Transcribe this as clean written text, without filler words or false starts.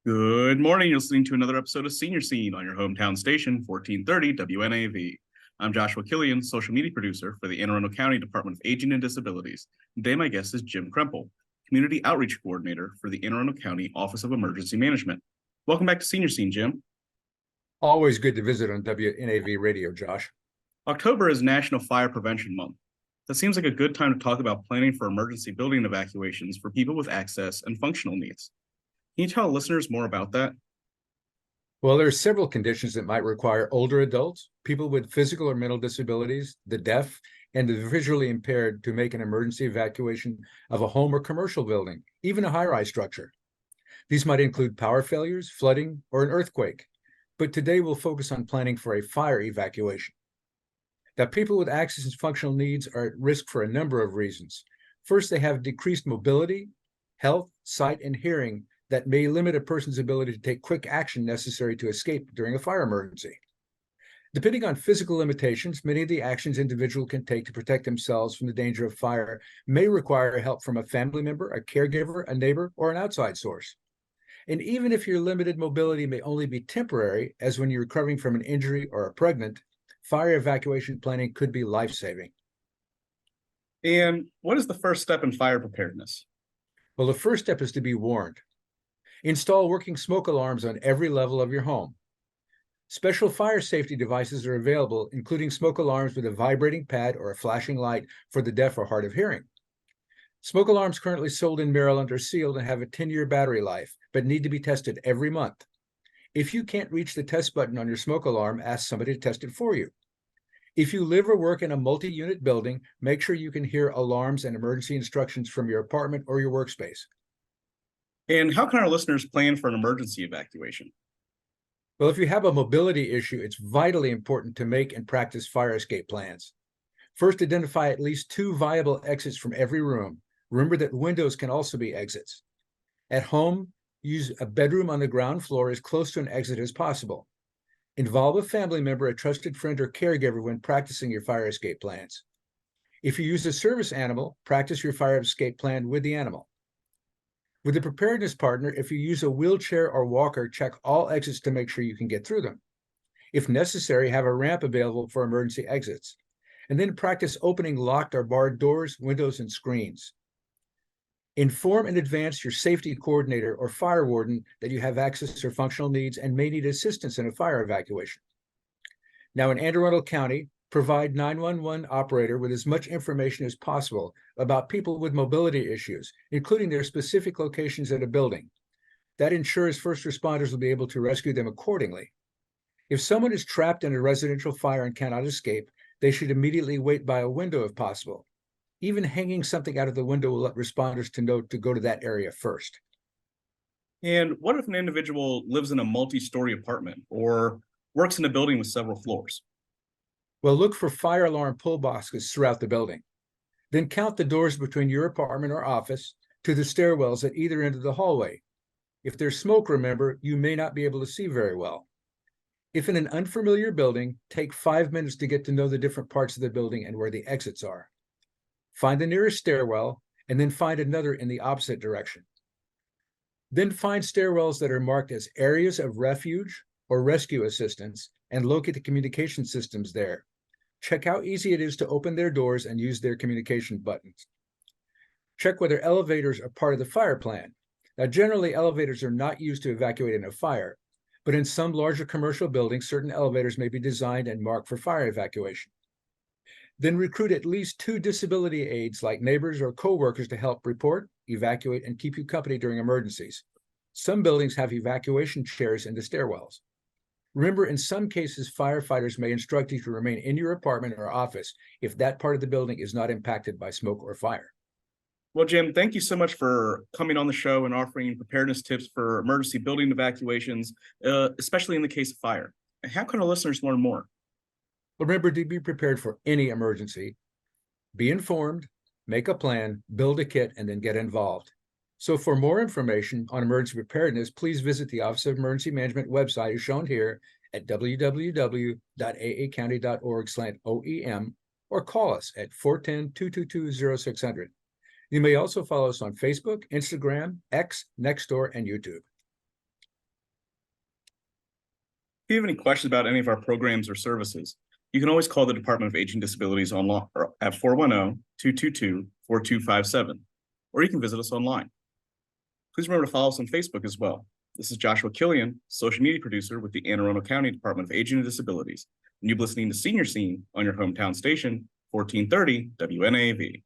Good morning. You're listening to another episode of Senior Scene on your hometown station, 1430 WNAV. I'm Joshua Killian, social media producer for the Anne Arundel County Department of Aging and Disabilities. Today, my guest is Jim Krempel, Community Outreach Coordinator for the Anne Arundel County Office of Emergency Management. Welcome back to Senior Scene, Jim. Always good to visit on WNAV Radio, Josh. October is National Fire Prevention Month. That seems like a good time to talk about planning for emergency building evacuations for people with access and functional needs. Can you tell listeners more about that? Well, there are several conditions that might require older adults, people with physical or mental disabilities, the deaf, and the visually impaired to make an emergency evacuation of a home or commercial building, even a high-rise structure. These might include power failures, flooding, or an earthquake. But today we'll focus on planning for a fire evacuation. Now, people with access and functional needs are at risk for a number of reasons. First, they have decreased mobility, health, sight, and hearing that may limit a person's ability to take quick action necessary to escape during a fire emergency. Depending on physical limitations, many of the actions individuals can take to protect themselves from the danger of fire may require help from a family member, a caregiver, a neighbor, or an outside source. And even if your limited mobility may only be temporary, as when you're recovering from an injury or are pregnant, fire evacuation planning could be life-saving. And what is the first step in fire preparedness? Well, the first step is to be warned. Install working smoke alarms on every level of your home. Special fire safety devices are available, including smoke alarms with a vibrating pad or a flashing light for the deaf or hard of hearing. Smoke alarms currently sold in Maryland are sealed and have a 10-year battery life, but need to be tested every month. If you can't reach the test button on your smoke alarm, ask somebody to test it for you. If you live or work in a multi-unit building, make sure you can hear alarms and emergency instructions from your apartment or your workspace. And how can our listeners plan for an emergency evacuation? Well, if you have a mobility issue, it's vitally important to make and practice fire escape plans. First, identify at least 2 viable exits from every room. Remember that windows can also be exits. At home, use a bedroom on the ground floor as close to an exit as possible. Involve a family member, a trusted friend, or caregiver when practicing your fire escape plans. If you use a service animal, practice your fire escape plan with the animal. With a preparedness partner, if you use a wheelchair or walker, check all exits to make sure you can get through them. If necessary, have a ramp available for emergency exits. And then practice opening locked or barred doors, windows, and screens. Inform in advance your safety coordinator or fire warden that you have access or functional needs and may need assistance in a fire evacuation. Now, in Anne Arundel County, provide 911 operator with as much information as possible about people with mobility issues, including their specific locations in a building. That ensures first responders will be able to rescue them accordingly. If someone is trapped in a residential fire and cannot escape, they should immediately wait by a window if possible. Even hanging something out of the window will let responders to know to go to that area first. And what if an individual lives in a multi-story apartment or works in a building with several floors? Well, look for fire alarm pull boxes throughout the building. Then count the doors between your apartment or office to the stairwells at either end of the hallway. If there's smoke, remember, you may not be able to see very well. If in an unfamiliar building, take 5 minutes to get to know the different parts of the building and where the exits are. Find the nearest stairwell, and then find another in the opposite direction. Then find stairwells that are marked as areas of refuge or rescue assistance and locate the communication systems there. Check how easy it is to open their doors and use their communication buttons. Check whether elevators are part of the fire plan. Now, generally, elevators are not used to evacuate in a fire, but in some larger commercial buildings, certain elevators may be designed and marked for fire evacuation. Then recruit at least 2 disability aides like neighbors or co-workers to help report, evacuate, and keep you company during emergencies. Some buildings have evacuation chairs in the stairwells. Remember, in some cases, firefighters may instruct you to remain in your apartment or office if that part of the building is not impacted by smoke or fire. Well, Jim, thank you so much for coming on the show and offering preparedness tips for emergency building evacuations, especially in the case of fire. How can our listeners learn more? Remember to be prepared for any emergency. Be informed, make a plan, build a kit, and then get involved. So for more information on emergency preparedness, please visit the Office of Emergency Management website as shown here at www.aacounty.org/OEM or call us at 410-222-0600. You may also follow us on Facebook, Instagram, X, Nextdoor, and YouTube. you have any questions about any of our programs or services, you can always call the Department of Aging and Disabilities online at 410-222-4257, or you can visit us online. Please remember to follow us on Facebook as well. This is Joshua Killian, social media producer with the Anne Arundel County Department of Aging and Disabilities, and you're listening to Senior Scene on your hometown station, 1430 WNAV.